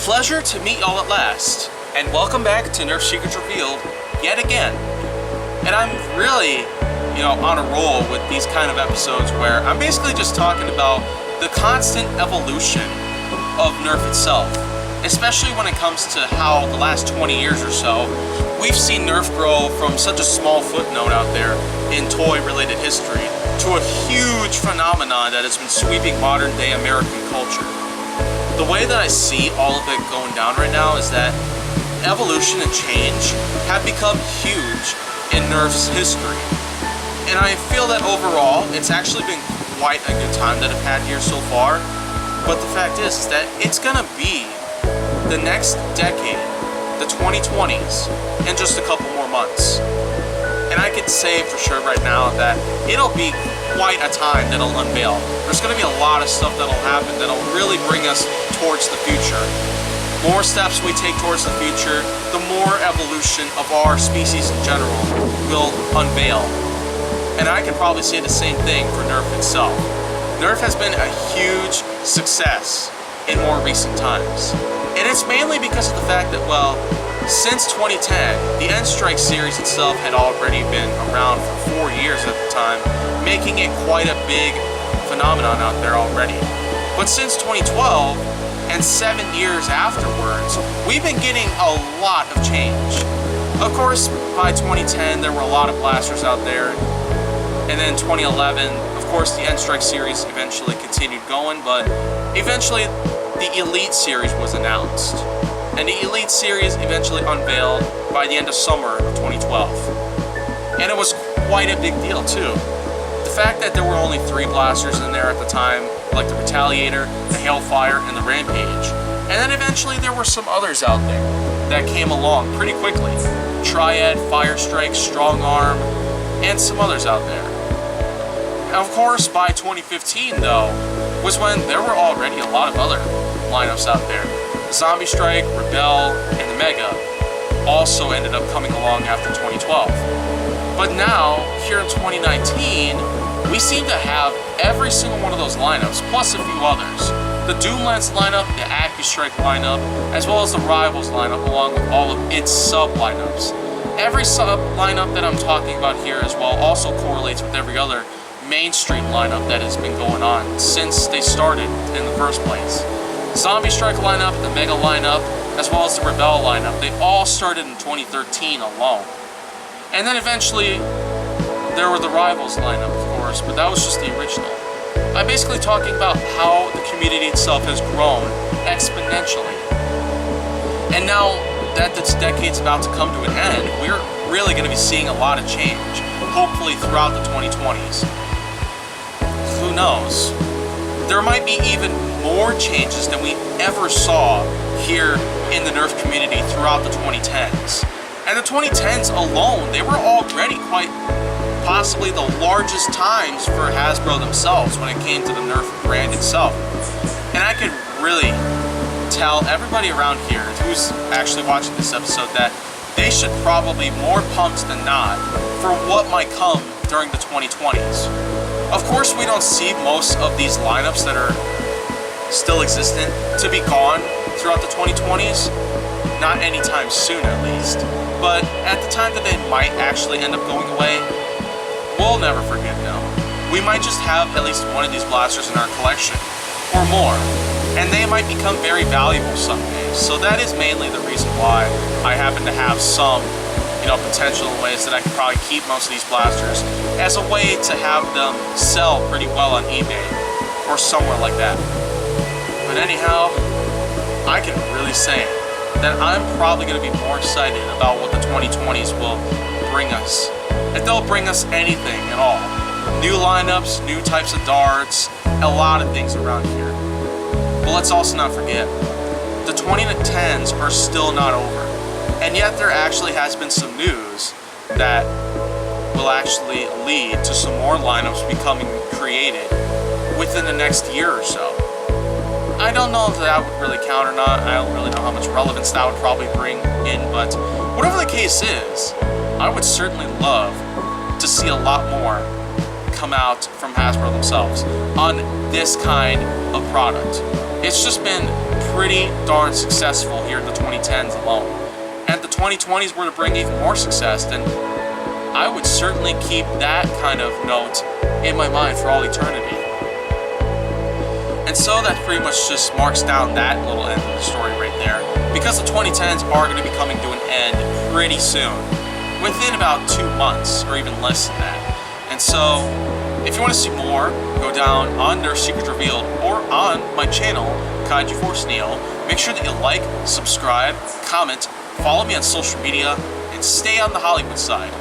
Pleasure to meet y'all at last, and welcome back to Nerf Secrets Revealed yet again. And I'm really, on a roll with these kind of episodes where I'm basically just talking about the constant evolution of Nerf itself, especially when it comes to how the last 20 years or so, we've seen Nerf grow from such a small footnote out there in toy-related history to a huge phenomenon that has been sweeping modern-day American culture. The way that I see all of it going down right now is that evolution and change have become huge in Nerf's history. And I feel that overall, it's actually been quite a good time that I've had here so far. But the fact is that it's gonna be the next decade, the 2020s, in just a couple more months. And I can say for sure right now that it'll be quite a time that'll unveil. There's going to be a lot of stuff that'll happen that'll really bring us towards the future. More steps we take towards the future, the more evolution of our species in general will unveil. And I can probably say the same thing for Nerf itself. Nerf has been a huge success in more recent times. And it's mainly because of the fact that, well, since 2010, the N-Strike series itself had already been around for 4 years at the time, making it quite a big phenomenon out there already. But since 2012, and 7 years afterwards, we've been getting a lot of change. Of course, by 2010, there were a lot of blasters out there, and then 2011, of course, the N-Strike series eventually continued going, but eventually the Elite series was announced. And the Elite series eventually unveiled by the end of summer of 2012. And it was quite a big deal too. The fact that there were only 3 blasters in there at the time, like the Retaliator, the Hailfire, and the Rampage. And then eventually there were some others out there that came along pretty quickly. Triad, Fire Strike, Strong Arm, and some others out there. And of course, by 2015 though, was when there were already a lot of other lineups out there. Zombie Strike, Rebel, and the Mega also ended up coming along after 2012. But now, here in 2019, we seem to have every single one of those lineups, plus a few others. The Doomlance lineup, the AccuStrike lineup, as well as the Rivals lineup, along with all of its sub-lineups. Every sub-lineup that I'm talking about here as well also correlates with every other mainstream lineup that has been going on since they started in the first place. Zombie Strike lineup, the Mega lineup, as well as the Rebel lineup, they all started in 2013 alone. And then eventually, there were the Rivals lineup, of course, but that was just the original. I'm basically talking about how the community itself has grown exponentially. And now that this decade's about to come to an end, we're really going to be seeing a lot of change, hopefully throughout the 2020s. Who knows? There might be even more changes than we ever saw here in the Nerf community throughout the 2010s. And the 2010s alone, they were already quite possibly the largest times for Hasbro themselves when it came to the Nerf brand itself. And I could really tell everybody around here who's actually watching this episode that they should probably be more pumped than not for what might come during the 2020s. Of course, we don't see most of these lineups that are still existent to be gone throughout the 2020s. Not anytime soon, at least. But at the time that they might actually end up going away, we'll never forget them. We might just have at least one of these blasters in our collection, or more. And they might become very valuable someday. So that is mainly the reason why I happen to have some potential ways that I could probably keep most of these blasters as a way to have them sell pretty well on eBay or somewhere like that. But anyhow, I can really say that I'm probably going to be more excited about what the 2020s will bring us. If they'll bring us anything at all. New lineups, new types of darts, a lot of things around here. But let's also not forget, the 2010s are still not over. And yet there actually has been some news that will actually lead to some more lineups becoming created within the next year or so. I don't know if that would really count or not. I don't really know how much relevance that would probably bring in, but whatever the case is, I would certainly love to see a lot more come out from Hasbro themselves on this kind of product. It's just been pretty darn successful here in the 2010s alone. And if the 2020s were to bring even more success, then I would certainly keep that kind of note in my mind for all eternity. And so that pretty much just marks down that little end of the story right there, because the 2010s are going to be coming to an end pretty soon, within about 2 months or even less than that. And so if you want to see more, go down on Nerf Secrets Revealed or on my channel, Kaiju Force Neo. Make sure that you like, subscribe, comment, follow me on social media, and stay on the Hollywood side.